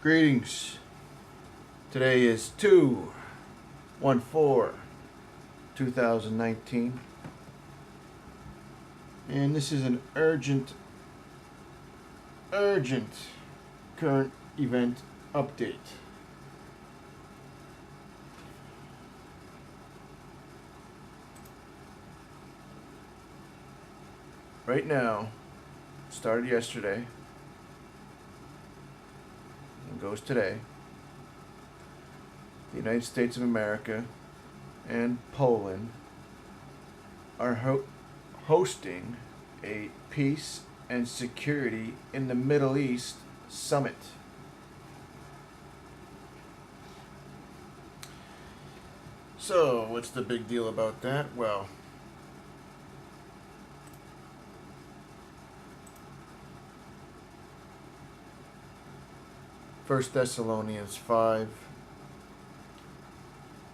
Greetings. Today is 2/14/2019, and this is an urgent current event update. Right now, started yesterday and goes today. The United States of America and Poland are hosting a peace and security in the Middle East summit. So, what's the big deal about that? Well, First Thessalonians 5.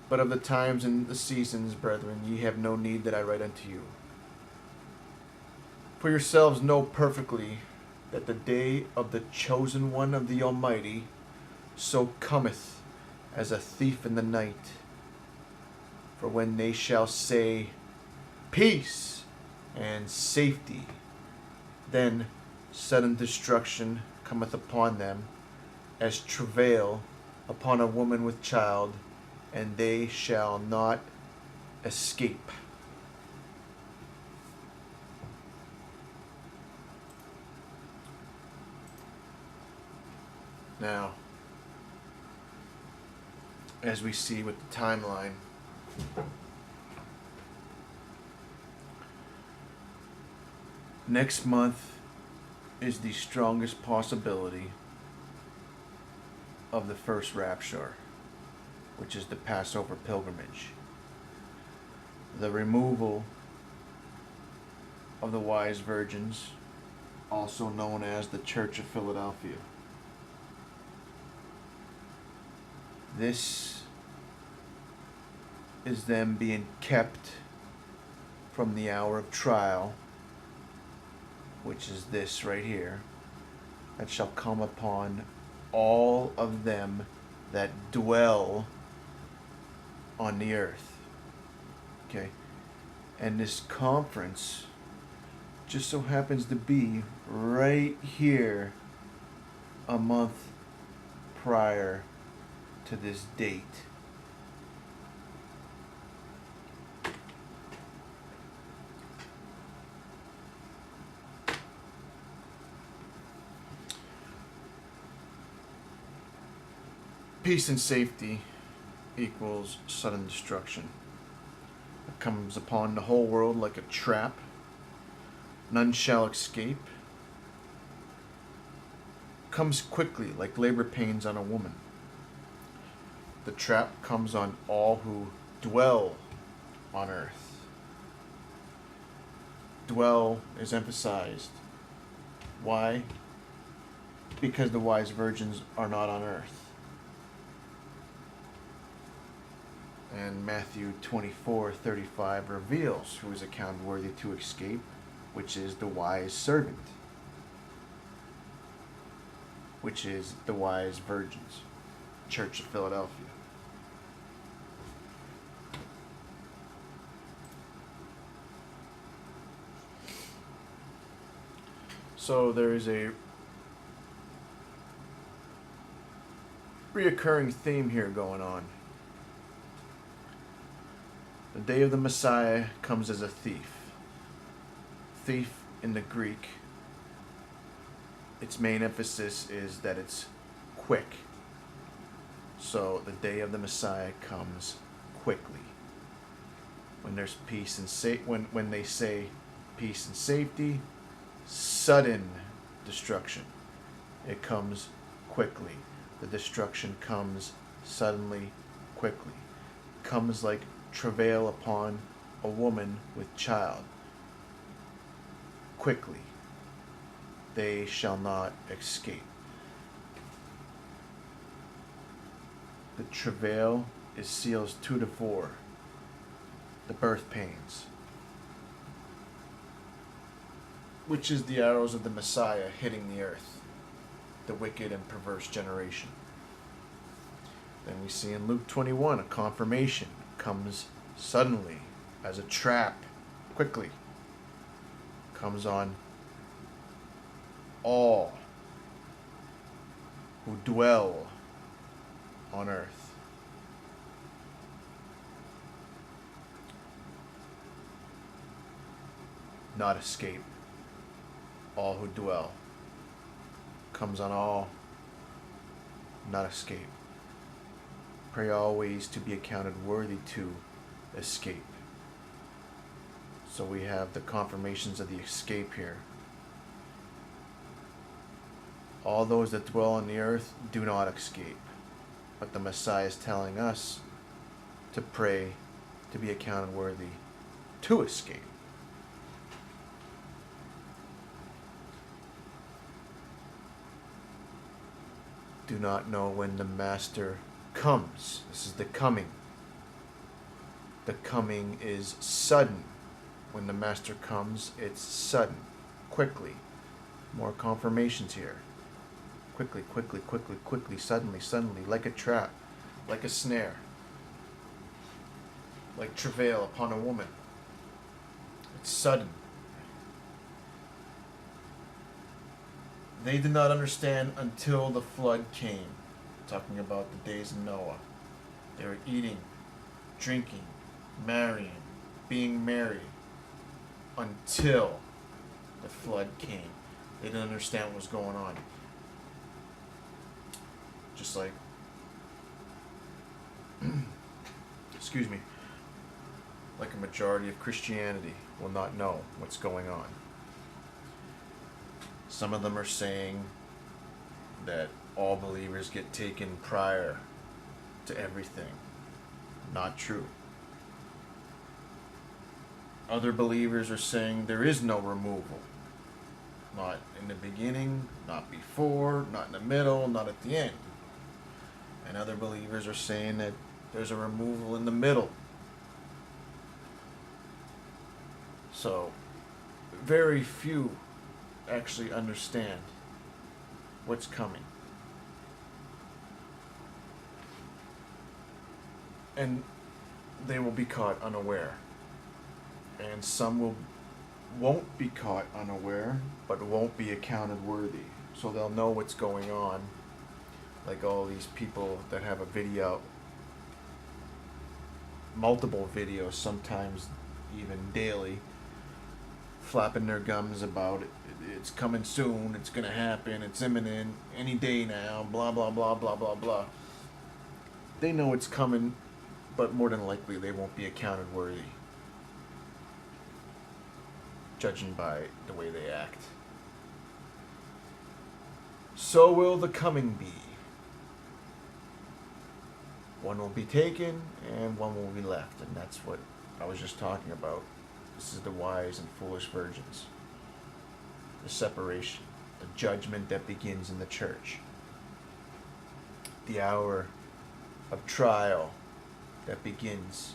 But of the times and the seasons, brethren, ye have no need that I write unto you. For yourselves know perfectly that the day of the chosen one of the Almighty so cometh as a thief in the night. For when they shall say, Peace and safety, then sudden destruction cometh upon them, as travail upon a woman with child, and they shall not escape. Now, as we see with the timeline, next month is the strongest possibility of the first rapture, which is the Passover pilgrimage. The removal of the wise virgins, also known as the Church of Philadelphia. This is them being kept from the hour of trial, which is this right here, that shall come upon all of them that dwell on the earth. Okay? And this conference just so happens to be right here a month prior to this date. Peace and safety equals sudden destruction. It comes upon the whole world like a trap. None shall escape. Comes quickly like labor pains on a woman. The trap comes on all who dwell on earth. Dwell is emphasized. Why? Because the wise virgins are not on earth. And Matthew 24:35 reveals who is accounted worthy to escape, which is the wise servant, which is the wise virgins, Church of Philadelphia. So there is a reoccurring theme here going on. The day of the Messiah comes as a thief. Thief in the Greek, its main emphasis is that it's quick. So the day of the Messiah comes quickly. When there's peace and when they say peace and safety, sudden destruction. It comes quickly. The destruction comes suddenly, quickly. Comes like travail upon a woman with child. Quickly. They shall not escape. The travail is seals 2-4. The birth pains. which is the arrows of the Messiah hitting the earth. the wicked and perverse generation. Then we see in Luke 21, a confirmation comes suddenly as a trap, quickly, comes on all who dwell on earth. Not escape. All who dwell. Comes on all, not escape. Pray always to be accounted worthy to escape. So we have the confirmations of the escape here. All those that dwell on the earth do not escape. But the Messiah is telling us to pray to be accounted worthy to escape. Do not know when the Master comes. This is the coming. The coming is sudden. When the Master comes, it's sudden, quickly. More confirmations here. Quickly, quickly, quickly, quickly, suddenly, suddenly, like a trap, like a snare, like travail upon a woman. It's sudden. They did not understand until the flood came. Talking about the days of Noah. They were eating, drinking, marrying, being married until the flood came. They didn't understand what was going on. Just like, excuse me, like a majority of Christianity will not know what's going on. Some of them are saying that all believers get taken prior to everything. Not true. Other believers are saying there is no removal. Not in the beginning, not before, not in the middle, not at the end. And other believers are saying that there's a removal in the middle. So, very few actually understand what's coming. And they will be caught unaware. And some won't be caught unaware, but won't be accounted worthy. So they'll know what's going on. Like all these people that have a video, multiple videos, sometimes even daily, flapping their gums about it. It's coming soon, it's going to happen, it's imminent, any day now, blah, blah, blah, blah, blah, blah. They know it's coming, but more than likely they won't be accounted worthy, judging by the way they act. So will the coming be. One will be taken, and one will be left, and that's what I was just talking about. This is the wise and foolish virgins. The separation, the judgment that begins in the church. The hour of trial that begins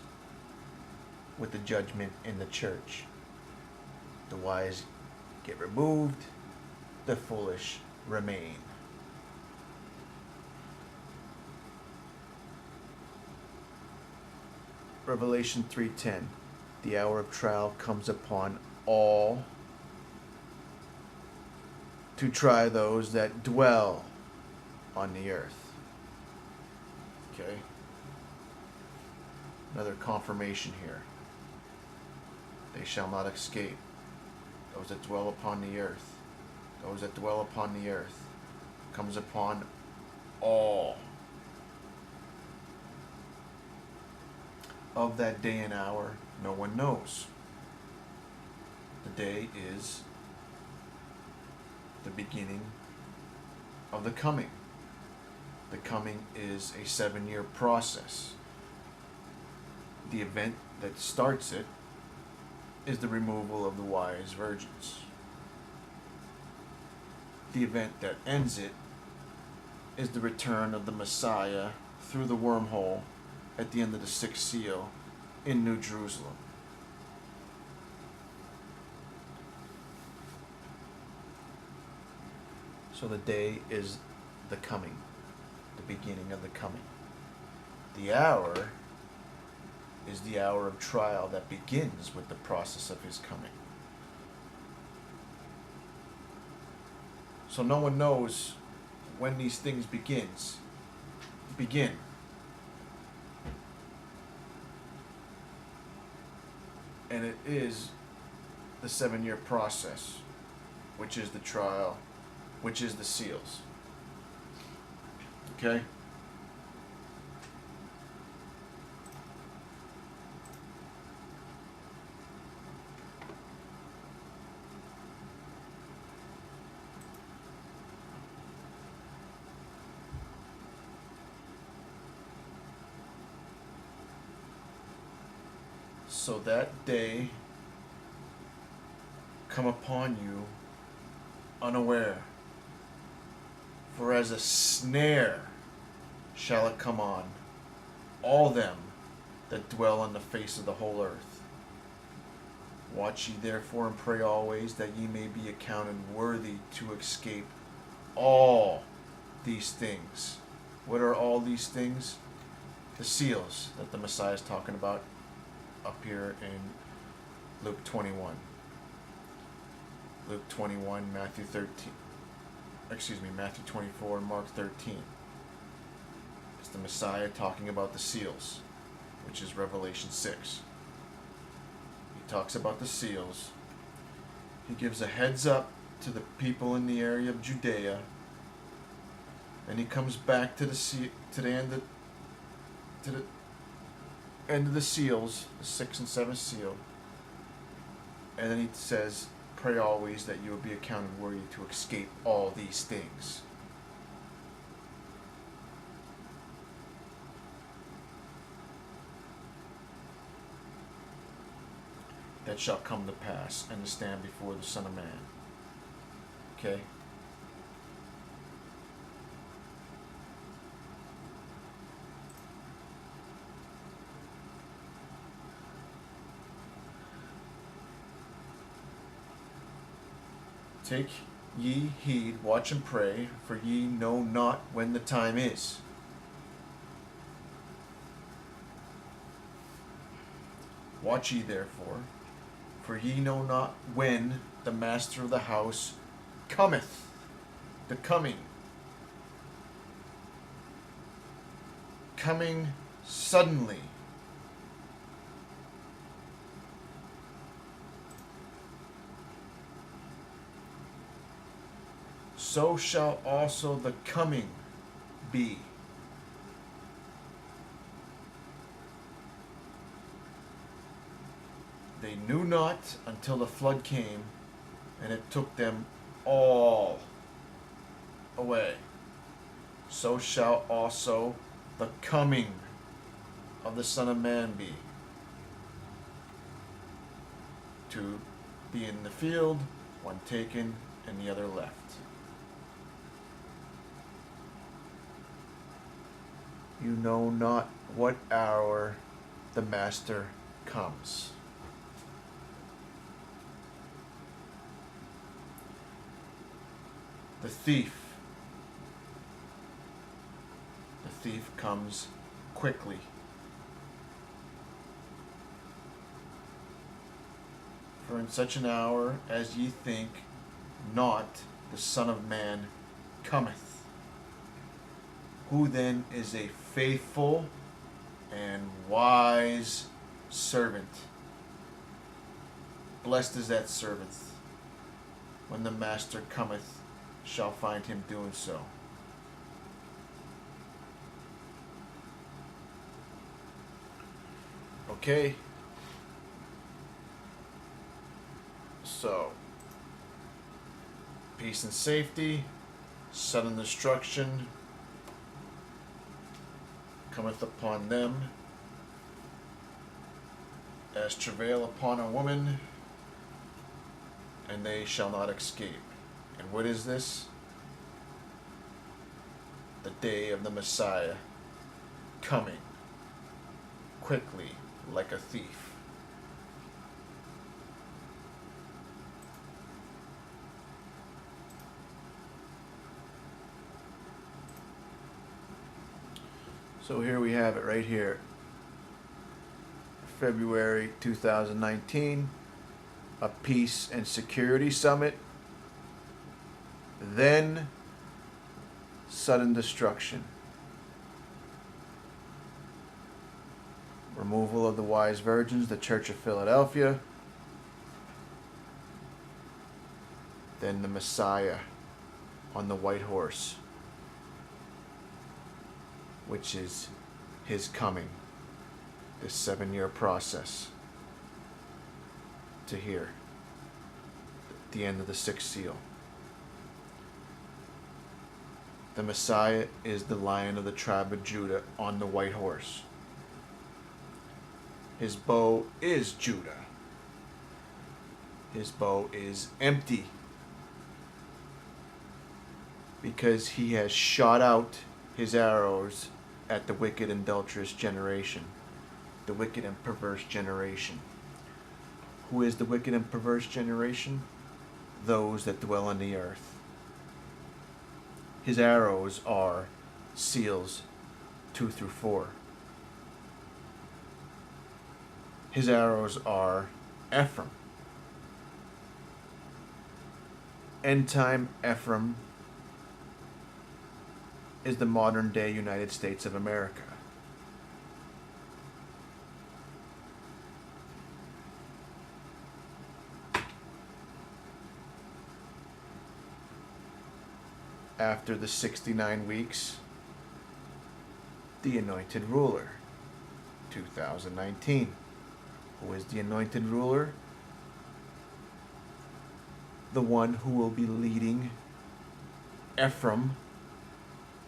with the judgment in the church. The wise get removed, the foolish remain. Revelation 3:10. The hour of trial comes upon all to try those that dwell on the earth. Okay? Another confirmation here. They shall not escape. Those that dwell upon the earth. Those that dwell upon the earth. Comes upon all. Of that day and hour, no one knows. The day is the beginning of the coming. The coming is a 7-year process. The event that starts it is the removal of the wise virgins. The event that ends it is the return of the Messiah through the wormhole at the end of the 6th seal in New Jerusalem. So the day is the coming, the beginning of the coming. The hour is the hour of trial that begins with the process of his coming. So no one knows when these things begin. And it is the 7-year process, which is the trial, which is the seals. Okay? So that day come upon you unaware, for as a snare shall it come on all them that dwell on the face of the whole earth. Watch ye therefore and pray always, that ye may be accounted worthy to escape all these things. What are all these things? The seals that the Messiah is talking about up here in Luke 21. Luke 21, Matthew 24, and Mark 13. It's the Messiah talking about the seals, which is Revelation 6. He talks about the seals. He gives a heads up to the people in the area of Judea, and he comes back to the end of the seals, the 6th and 7th seal, and then he says, pray always that you will be accounted worthy to escape all these things. That shall come to pass, and to stand before the Son of Man. Okay? Take ye heed, watch and pray, for ye know not when the time is. Watch ye therefore, for ye know not when the master of the house cometh. The coming. Coming suddenly. So shall also the coming be. They knew not until the flood came, and it took them all away. So shall also the coming of the Son of Man be. To be in the field, one taken, and the other left. You know not what hour the Master comes. The thief comes quickly. For in such an hour as ye think not, the Son of Man cometh. Who then is a faithful and wise servant? Blessed is that servant, when the master cometh, shall find him doing so. Okay. So, peace and safety, sudden destruction cometh upon them as travail upon a woman, and they shall not escape. And what is this? The day of the Messiah coming quickly like a thief. So here we have it right here. February 2019, a peace and security summit, then sudden destruction. Removal of the wise virgins, the Church of Philadelphia, then the Messiah on the white horse, which is his coming, this 7-year process to here, the end of the 6th seal. The Messiah is the Lion of the tribe of Judah on the white horse. His bow is Judah. His bow is empty because he has shot out his arrows at the wicked and adulterous generation, the wicked and perverse generation. Who is the wicked and perverse generation? Those that dwell on the earth. His arrows are seals 2 through 4. His arrows are Ephraim. End time Ephraim is the modern day United States of America. After the 69 weeks, the anointed ruler, 2019. Who is the anointed ruler? The one who will be leading Ephraim,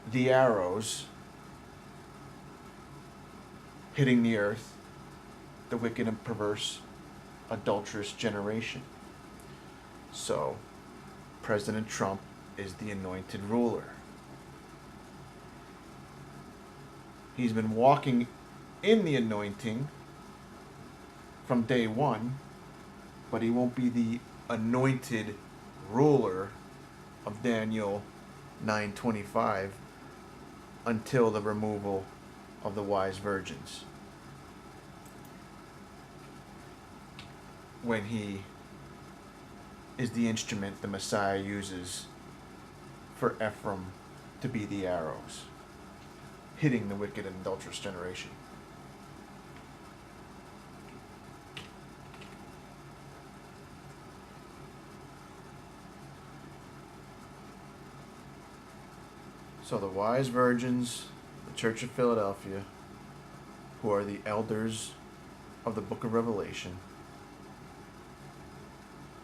the arrows, hitting the earth, the wicked and perverse, adulterous generation. So, President Trump is the anointed ruler. He's been walking in the anointing from day one, but he won't be the anointed ruler of Daniel 9:25 until the removal of the wise virgins, when he is the instrument the Messiah uses for Ephraim to be the arrows hitting the wicked and adulterous generation. So the wise virgins, the Church of Philadelphia, who are the elders of the book of Revelation,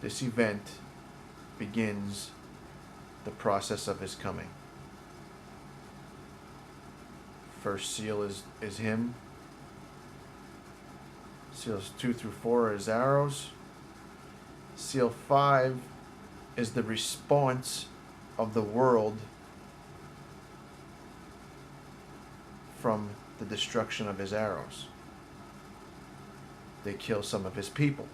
this event begins the process of his coming. First seal is him. Seals 2 through 4 are his arrows. Seal 5 is the response of the world from the destruction of his arrows. They kill some of his people.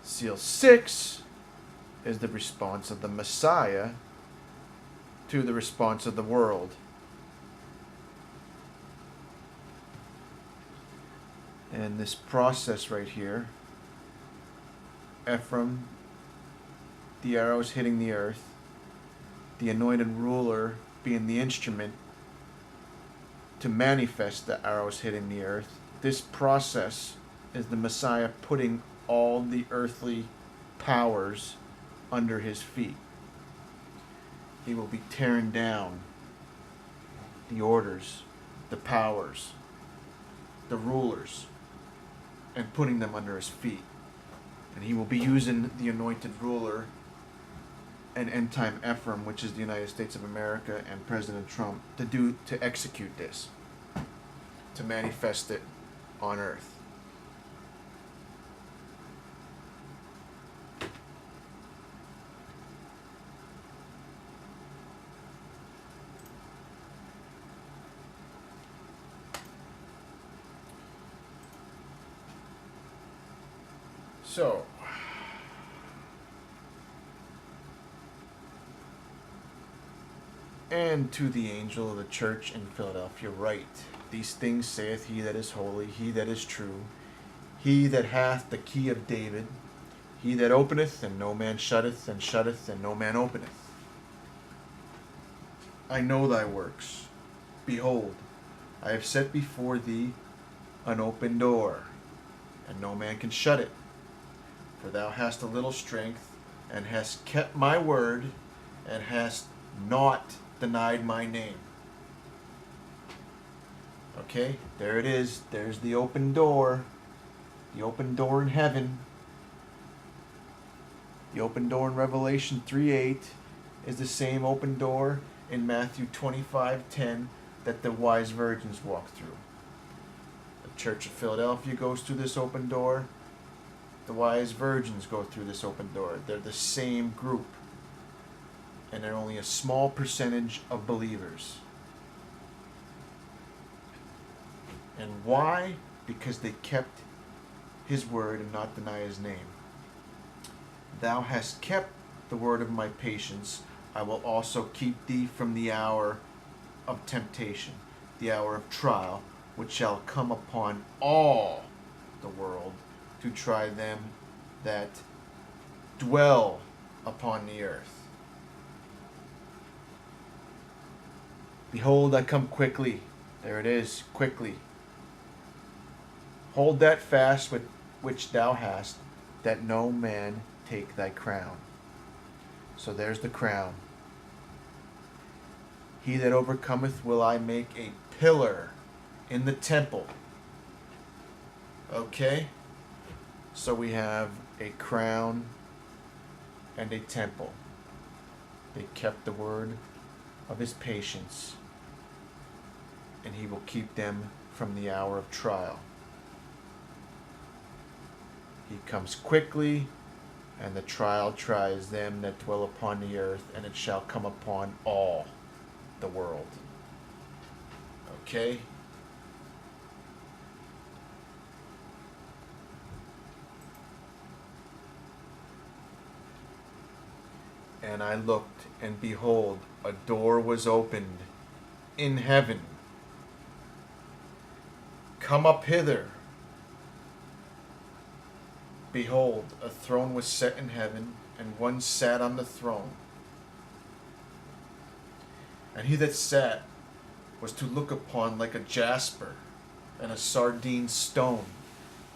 Seal 6 is the response of the Messiah to the response of the world. And this process right here, Ephraim, the arrows hitting the earth, the anointed ruler being the instrument to manifest the arrows hitting the earth. This process is the Messiah putting all the earthly powers under his feet. He will be tearing down the orders, the powers, the rulers, and putting them under his feet. And he will be using the anointed ruler and end time Ephraim, which is the United States of America, and President Trump, to execute this, to manifest it on earth. So, And to the angel of the church in Philadelphia write, These things saith he that is holy, he that is true, he that hath the key of David, he that openeth, and no man shutteth, and shutteth, and no man openeth. I know thy works. Behold, I have set before thee an open door, and no man can shut it. For thou hast a little strength, and hast kept my word, and hast not denied my name. Okay, there it is. There's the open door. The open door in heaven. The open door in Revelation 3:8 is the same open door in Matthew 25:10 that the wise virgins walk through. The Church of Philadelphia goes through this open door. The wise virgins go through this open door. They're the same group. And they're only a small percentage of believers. And why? Because they kept his word and not deny his name. Thou hast kept the word of my patience. I will also keep thee from the hour of temptation, the hour of trial, which shall come upon all the world to try them that dwell upon the earth. Behold, I come quickly. There it is, quickly. Hold that fast which thou hast, that no man take thy crown. So there's the crown. He that overcometh will I make a pillar in the temple. Okay? So we have a crown and a temple. They kept the word of his patience, and he will keep them from the hour of trial. He comes quickly, and the trial tries them that dwell upon the earth, and it shall come upon all the world. Okay? And I looked, and behold, a door was opened in heaven. Come up hither. Behold, a throne was set in heaven, and one sat on the throne. And he that sat was to look upon like a jasper and a sardine stone,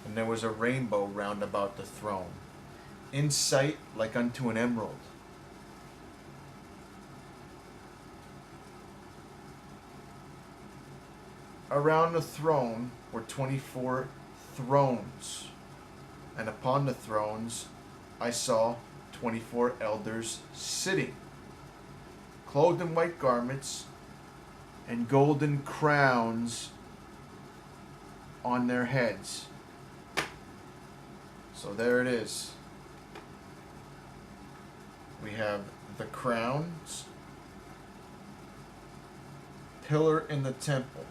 and there was a rainbow round about the throne, in sight like unto an emerald. Around the throne were 24 thrones, and upon the thrones I saw 24 elders sitting, clothed in white garments, and golden crowns on their heads. So there it is. We have the crowns, pillar in the temple.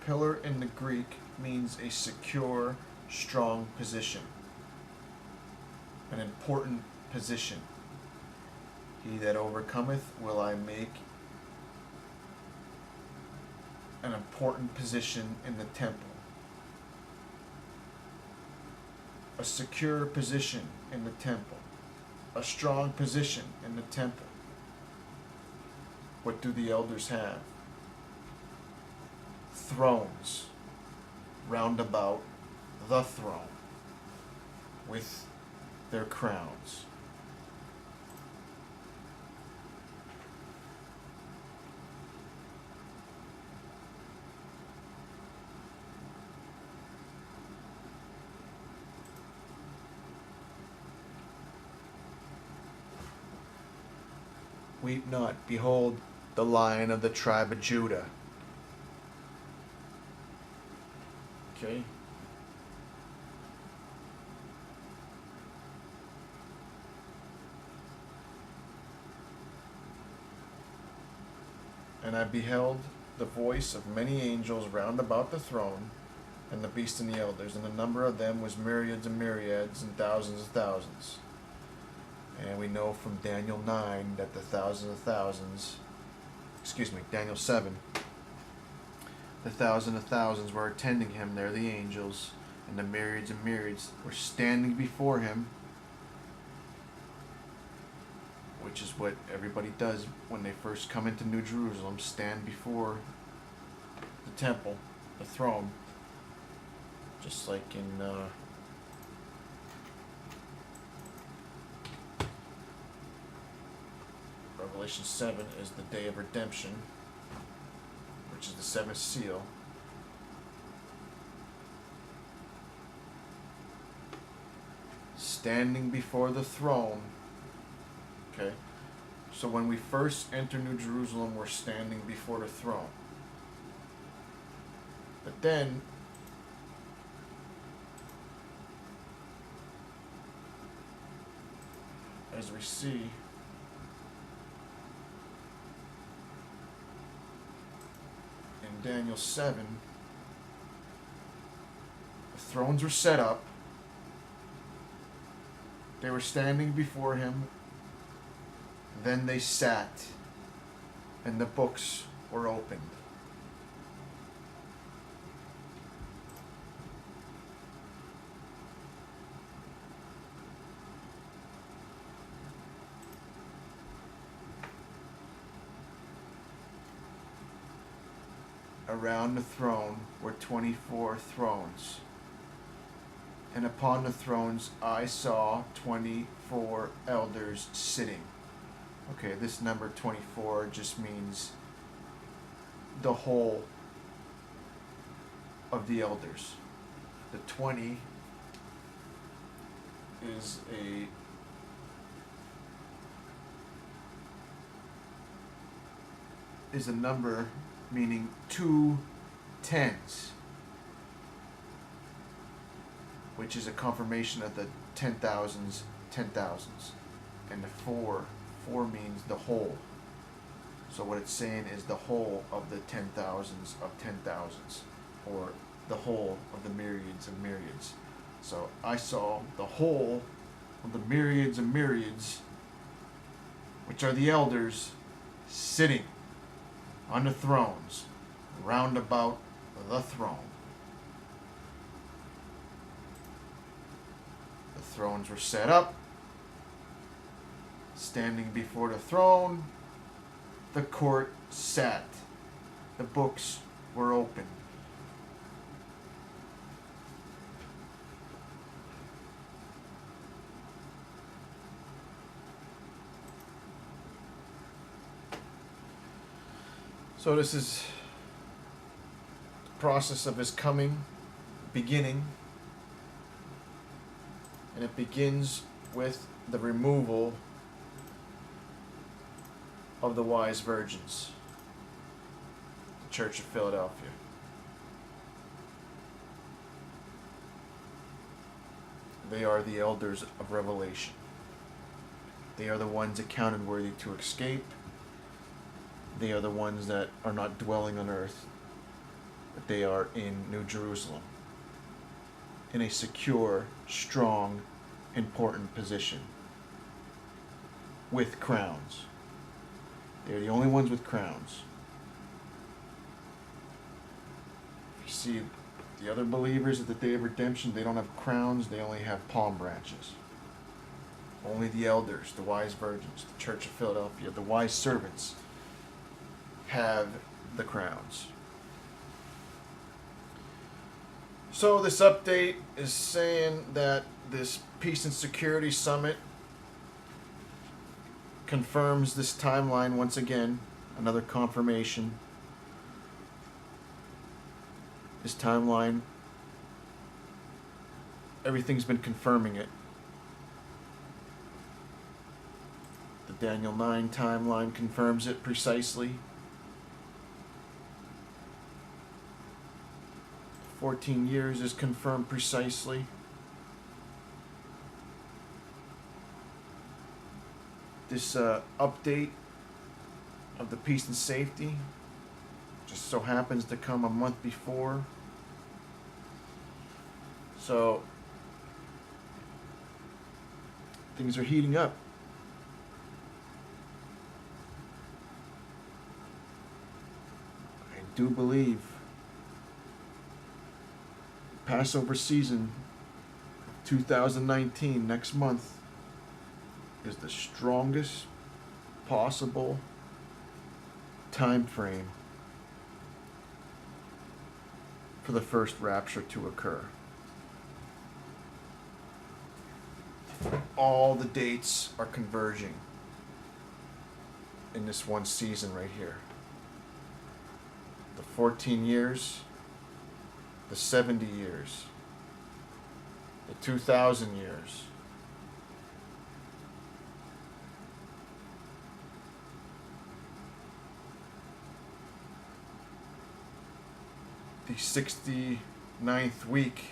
Pillar in the Greek means a secure, strong position, an important position. He that overcometh will I make an important position in the temple, a secure position in the temple, a strong position in the temple. What do the elders have? Thrones round about the throne with their crowns. Weep not, behold the Lion of the tribe of Judah. Okay. And I beheld the voice of many angels round about the throne, and the beast and the elders, and the number of them was myriads and myriads, and thousands of thousands. And we know from Daniel 9 that the thousands of thousands Daniel 7. The thousand of thousands were attending him, they're the angels, and the myriads and myriads were standing before him, which is what everybody does when they first come into New Jerusalem, stand before the temple, the throne, just like in Revelation 7 is the day of redemption, which is the seventh seal. Standing before the throne. Okay, so when we first enter New Jerusalem, we're standing before the throne. But then, as we see, in Daniel 7, the thrones were set up. They were standing before him. Then they sat, and the books were opened. Around the throne were 24 thrones, and upon the thrones I saw 24 elders sitting. Okay, this number 24 just means the whole of the elders. The 20 is a number meaning 2 tens, which is a confirmation of the 10,000s, and the 4 means the whole. So what it's saying is the whole of the 10,000s of 10,000s, or the whole of the myriads of myriads. So I saw the whole of the myriads of myriads, which are the elders, sitting on the thrones round about the throne. The thrones were set up. Standing before the throne, the court sat. The books were opened. So this is the process of his coming, beginning, and it begins with the removal of the wise virgins, the Church of Philadelphia. They are the elders of Revelation. They are the ones accounted worthy to escape. They are the ones that are not dwelling on earth, but they are in New Jerusalem, in a secure, strong, important position, with crowns. They're the only ones with crowns. If you see the other believers at the day of redemption, they don't have crowns, they only have palm branches. Only the elders, the wise virgins, the Church of Philadelphia, the wise servants have the crowns. So this update is saying that this Peace and Security Summit confirms this timeline once again, another confirmation. This timeline, everything's been confirming it. The Daniel 9 timeline confirms it precisely. 14 years is confirmed precisely. This update of the peace and safety just so happens to come a month before. So things are heating up. do believe Passover season 2019, next month, is the strongest possible time frame for the first rapture to occur. All the dates are converging in this one season right here. The 14 years, the 70 years, the 2,000 years. The 69th week.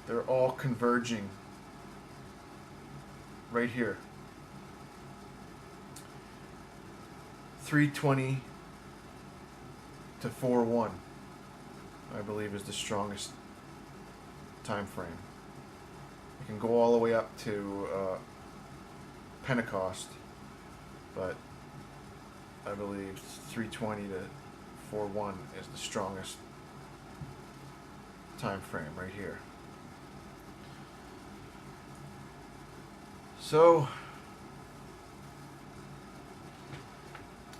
They're all converging right here. 3:20 to 4:1, I believe, is the strongest time frame. It can go all the way up to Pentecost, but I believe 3:20 to 4:1 is the strongest time frame right here. So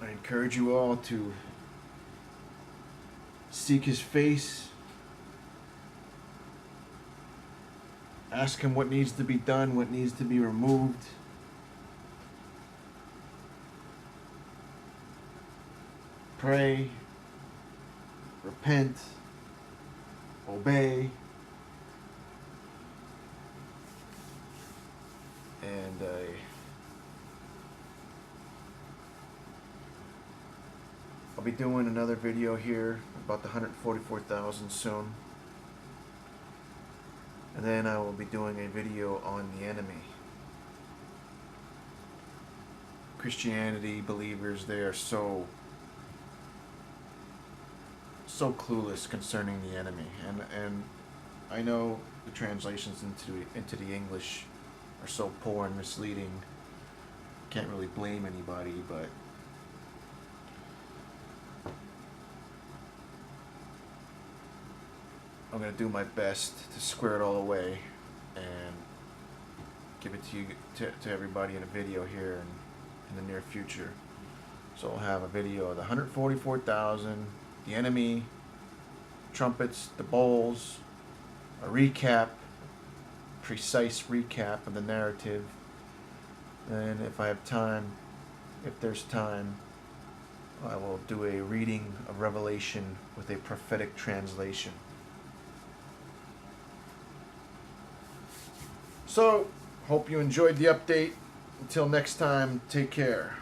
I encourage you all to seek His face, ask Him what needs to be done, what needs to be removed. Pray, repent, obey, and I'll be doing another video here about the 144,000 soon, and then I will be doing a video on the enemy. Christianity believers, they are so clueless concerning the enemy, and I know the translations into the English are so poor and misleading. Can't really blame anybody, but I'm gonna do my best to square it all away and give it to you, to everybody in a video here in the near future. So I'll have a video of the 144,000, the enemy, trumpets, the bowls, a recap, precise recap of the narrative, and if I have time, if there's time, I will do a reading of Revelation with a prophetic translation. So, hope you enjoyed the update. Until next time, take care.